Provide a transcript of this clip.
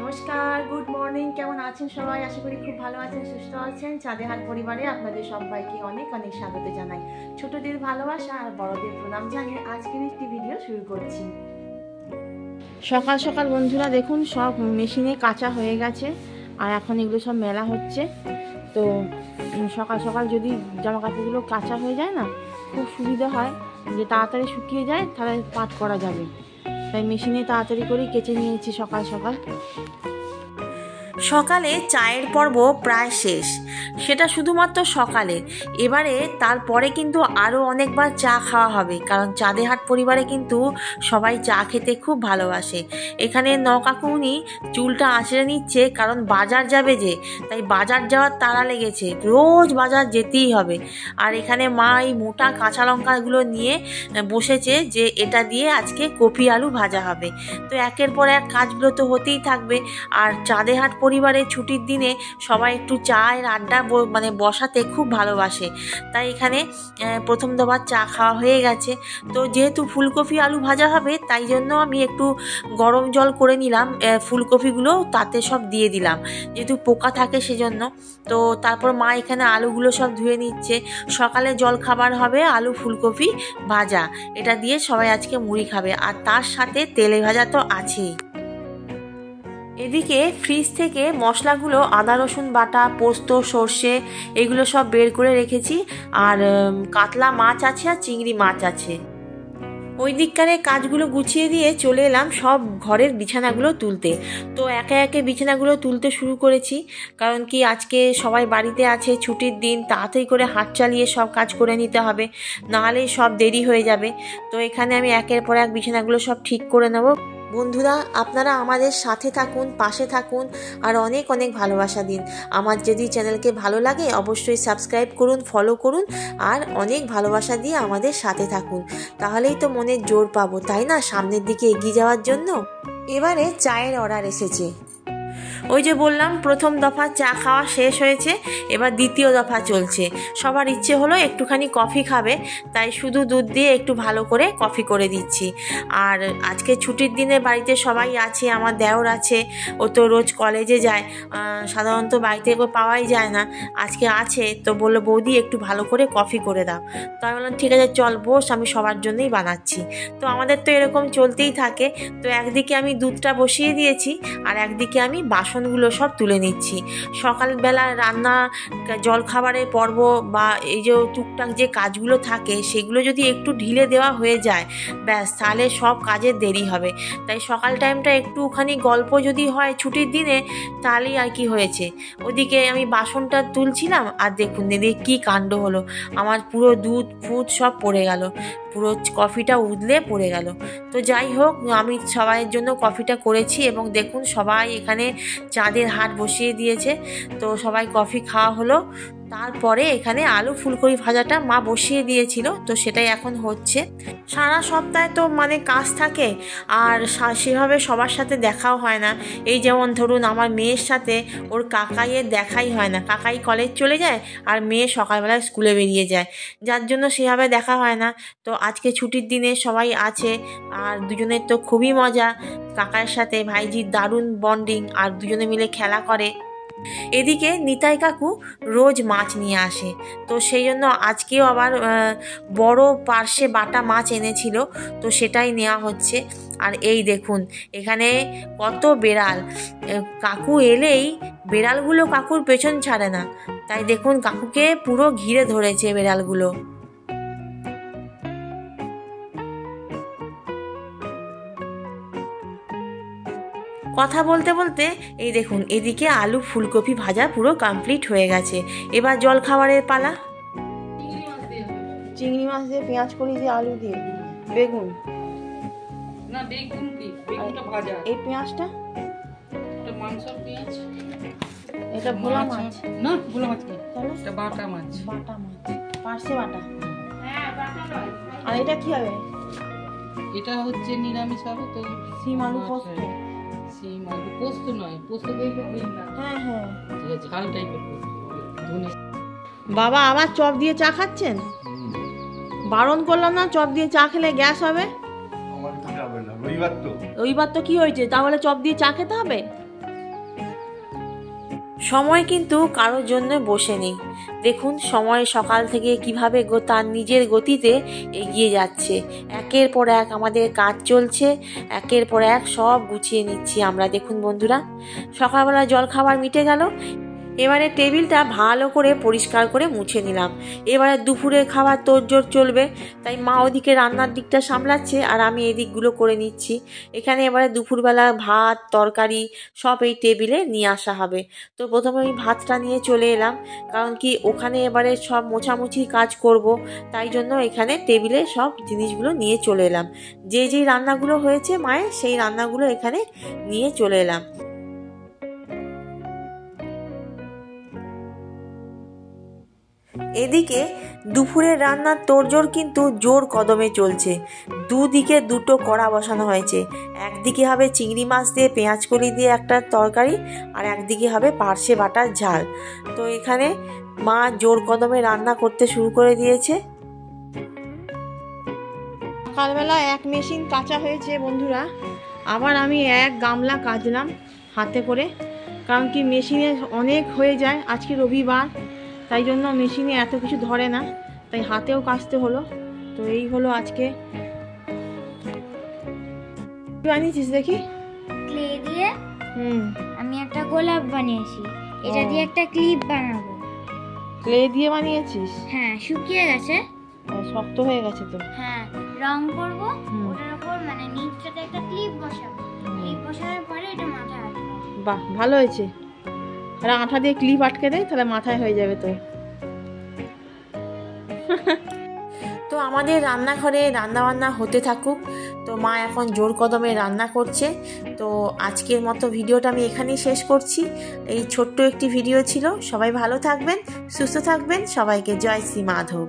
নমস্কার, good morning. কেমন আছেন সবাই? আশা করি খুব ভালো আছেন, সুস্থ আছেন। চাঁদের হাট পরিবারে আপনাদের সবাইকে অনেক অনেক স্বাগত জানাই। ছোটদের ভালোবাসা আর বড়দের প্রণাম জানিয়ে আজকের একটি ভিডিও শুরু করছি। সকাল সকাল বন্ধুরা দেখুন, সব মেশিনে কাঁচা হয়ে গেছে আর এখন এগুলো সব মেলা হচ্ছে। তো সকাল সকাল যদি জামা কাপড়গুলো কাঁচা হয়ে যায় না, খুব সুবিধা হয়, যে তাড়াতাড়ি শুকিয়ে যায়, তাহলে পাট করা যাবে। তাই মেশিনে তাড়াতাড়ি করে কেচে নিয়েছি সকাল সকাল। সকালে চায়ের পর্ব প্রায় শেষ, সেটা শুধুমাত্র সকালে। এবারে তারপরে কিন্তু আরও অনেকবার চা খাওয়া হবে, কারণ চাঁদের হাট পরিবারে কিন্তু সবাই চা খেতে খুব ভালোবাসে। এখানে কাকুনি চুলটা আঁচড়ে নিচ্ছে, কারণ বাজার যাবে যে, তাই বাজার যাওয়ার তাড়া লেগেছে, রোজ বাজার যেতেই হবে। আর এখানে মা এই মোটা কাঁচা লঙ্কাগুলো নিয়ে বসেছে, যে এটা দিয়ে আজকে কপি আলু ভাজা হবে। তো একের পর এক কাজগুলো তো হতেই থাকবে। আর চাঁদের হাট পরিবারে ছুটির দিনে সবাই একটু চায়ের আড্ডা বসাতে খুব ভালোবাসে, তাই এখানে প্রথম দফার চা খাওয়া হয়ে গেছে। তো যেহেতু ফুলকপি আলু ভাজা হবে, তাই জন্য আমি একটু গরম জল করে নিলাম, ফুলকপিগুলো তাতে সব দিয়ে দিলাম, যেহেতু পোকা থাকে সেজন্য। তো তারপর মা এখানে আলুগুলো সব ধুয়ে নিচ্ছে। সকালে জল খাবার হবে আলু ফুলকপি ভাজা, এটা দিয়ে সবাই আজকে মুড়ি খাবে, আর তার সাথে তেলে ভাজা তো আছেই। এদিকে ফ্রিজ থেকে মশলাগুলো আদা রসুন বাটা, পোস্ত, সর্ষে এগুলো সব বের করে রেখেছি। আর কাতলা মাছ আছে আর চিংড়ি মাছ আছে। ওই দিককারে কাজগুলো গুছিয়ে দিয়ে চলে এলাম সব ঘরের বিছানাগুলো তুলতে। তো একে একে বিছানাগুলো তুলতে শুরু করেছি, কারণ কি আজকে সবাই বাড়িতে আছে, ছুটির দিন, তাড়াতাড়ি করে হাত চালিয়ে সব কাজ করে নিতে হবে, নাহলে সব দেরি হয়ে যাবে। তো এখানে আমি একের পর এক বিছানাগুলো সব ঠিক করে নেব। বন্ধুরা, আপনারা আমাদের সাথে থাকুন, পাশে থাকুন, আর অনেক অনেক ভালোবাসা দিন। আমার যদি চ্যানেলকে ভালো লাগে অবশ্যই সাবস্ক্রাইব করুন, ফলো করুন, আর অনেক ভালোবাসা দিয়ে আমাদের সাথে থাকুন। তাহলেই তো মনের জোর পাবো, তাই না, সামনের দিকে এগিয়ে যাওয়ার জন্য। এবারে চায়ের অর্ডার এসেছে। ওই যে বললাম, প্রথম দফা চা খাওয়া শেষ হয়েছে, এবার দ্বিতীয় দফা চলছে। সবার ইচ্ছে হলো একটুখানি কফি খাবে, তাই শুধু দুধ দিয়ে একটু ভালো করে কফি করে দিচ্ছি। আর আজকে ছুটির দিনে বাড়িতে সবাই আছে, আমার দেওর আছে, ও তো রোজ কলেজে যায়, সাধারণত বাড়িতে পাওয়াই যায় না, আজকে আছে। তো বললো, বৌদি একটু ভালো করে কফি করে দাও। তো আমি বললাম, ঠিক আছে চল বস, আমি সবার জন্যই বানাচ্ছি। তো আমাদের তো এরকম চলতেই থাকে। তো একদিকে আমি দুধটা বসিয়ে দিয়েছি, আর একদিকে আমি বাসনগুলো সব তুলে নিচ্ছি। সকালবেলা রান্না, জলখাবারের পর্ব বা এই যে টুকটাক যে কাজগুলো থাকে, সেগুলো যদি একটু ঢিলে দেওয়া হয়ে যায়, ব্যাস, তাহলে সব কাজের দেরি হবে। তাই সকাল টাইমটা একটুখানি গল্প যদি হয় ছুটির দিনে, তাহলেই আর কি হয়েছে। ওদিকে আমি বাসনটা তুলছিলাম, আর দেখুন এদিকে কী কাণ্ড হলো, আমার পুরো দুধ ফুদ সব পড়ে গেল, পুরো কফিটা উদলে পড়ে গেল। তো যাই হোক, আমি সবাইয়ের জন্য কফিটা করেছি, এবং দেখুন সবাই এখানে চাঁদের হাট বসিয়ে দিয়েছে। তো সবাই কফি খাওয়া হলো। তারপরে এখানে আলু ফুলকপি ভাজাটা মা বসিয়ে দিয়েছিল, তো সেটাই এখন হচ্ছে। সারা সপ্তাহে তো কাজ থাকে, আর সেভাবে সবার সাথে দেখাও হয় না। এই যেমন ধরুন, আমার মেয়ের সাথে ওর কাকাইয়ের দেখাই হয় না, কাকাই কলেজ চলে যায় আর মেয়ে সকালবেলায় স্কুলে বেরিয়ে যায়, যার জন্য সেভাবে দেখা হয় না। তো আজকে ছুটির দিনে সবাই আছে, আর দুজনের তো খুবই মজা, কাকার সাথে ভাইজির দারুণ বন্ডিং, আর দুজনে মিলে খেলা করে। এদিকে নিতাই কাকু রোজ মাছ নিয়ে আসে, তো সেই জন্য আজকেও আবার বড় পার্শে বাটা মাছ এনেছিল, তো সেটাই নেওয়া হচ্ছে। আর এই দেখুন এখানে কত বেড়াল, কাকু এলেই বেড়ালগুলো কাকুর পেছন ছাড়ে না, তাই দেখুন কাকুকে পুরো ঘিরে ধরেছে বেড়ালগুলো। কথা বলতে বলতে এই দেখুন এদিকে আলু ফুলকপি ভাজা পুরো কমপ্লিট হয়ে গেছে। এবার জল খাবারের পালা। চিংড়ি মাছ দিয়ে, পেঁয়াজ কলি দিয়ে, আলু দিয়ে, বেগুন না, বেগুন কি, বেগুনটা ভাজা, এই পেঁয়াজটা, এটা মাংসের পেঁয়াজ, এটা ভোলা মাছ না, ভোলা মাছ কি, এটা বাটা মাছ, বাটা মাছ, পার্শে বাটা, হ্যাঁ বাটা নয়। আর এটা কি হবে? এটা হচ্ছে নিরামিষ হবে, তো সিম আলু পোস্ত, সিম আলু পোস্ত নয়, পোস্ত দিয়ে না, হ্যাঁ হ্যাঁ, ঝাল টাইপের। বাবা আবার চপ দিয়ে চা খাচ্ছেন? বারণ করলাম না, চপ দিয়ে চা খেলে গ্যাস হবে। রবিবার তো কি হয়েছে, তাহলে চপ দিয়ে চা খেতে হবে? সময় কিন্তু কারোর জন্য বসে নেই। দেখুন সময় সকাল থেকে কিভাবে তার নিজের গতিতে এগিয়ে যাচ্ছে। একের পর এক আমাদের কাজ চলছে, একের পর এক সব গুছিয়ে নিচ্ছি আমরা। দেখুন বন্ধুরা, সকালবেলা জল খাবার মিটে গেল, এবারে টেবিলটা ভালো করে পরিষ্কার করে মুছে নিলাম। এবারে দুপুরের খাবার তোড়জোড় চলবে, তাই মা ওদিকে রান্নার দিকটা সামলাচ্ছে আর আমি এই দিকগুলো করে নিচ্ছি। এখানে এবারে দুপুরবেলা ভাত তরকারি সব এই টেবিলে নিয়ে আসা হবে। তো প্রথমে আমি ভাতটা নিয়ে চলে এলাম, কারণ কি ওখানে এবারে সব মোছামুছি কাজ করব, তাই জন্য এখানে টেবিলে সব জিনিসগুলো নিয়ে চলে এলাম। যেই রান্নাগুলো হয়েছে মায়ের, সেই রান্নাগুলো এখানে নিয়ে চলে এলাম। এদিকে দুপুরের রান্নার তোড়জোড় কিন্তু জোর কদমে চলছে। দুদিকে দুটো কড়া বসানো হয়েছে। একদিকে হবে চিংড়ি মাছ দিয়ে পেঁয়াজ কলি দিয়ে একটা তরকারি, আর একদিকে হবে পার্শে বাটার ঝাল। তো এখানে মা জোর কদমে রান্না করতে শুরু করে দিয়েছে। সকালবেলা এক মেশিন কাঁচা হয়েছে বন্ধুরা, আবার আমি এক গামলা কাচলাম হাতে করে, কারণ কি মেশিনে অনেক হয়ে যায়। আজকে রবিবার, তাই জন্য মেশিনে এত কিছু ধরে না, তাই হাতেও কাচতে হলো। তো এই হলো আজকে। কি বানিয়েছিস দেখি? ক্লে দিয়ে আমি একটা গোলাপ বানিয়েছি। এটা দিয়ে একটা ক্লিপ বানাবো। ক্লে দিয়ে বানিয়েছিস? হ্যাঁ, শুকিয়ে গেছে, শক্ত হয়ে গেছে তো। হ্যাঁ, রং করব, ওটার উপর মানে নিচটাতে একটা ক্লিপ বসাবো। ক্লিপ বসানোর পরে এটা মাথায় আটকাবো। বাহ, ভালো হয়েছে। আর আঠা দিয়ে ক্লিপ আটকে দেয়, তাহলে মাথায় হয়ে যাবে তো। তো আমাদের রান্নাঘরে রান্নাবান্না হতে থাকুক। তো মা এখন জোর কদমে রান্না করছে। তো আজকের মতো ভিডিওটা আমি এখানেই শেষ করছি। এই ছোট্ট একটি ভিডিও ছিল। সবাই ভালো থাকবেন, সুস্থ থাকবেন। সবাইকে জয় শ্রী মাধব।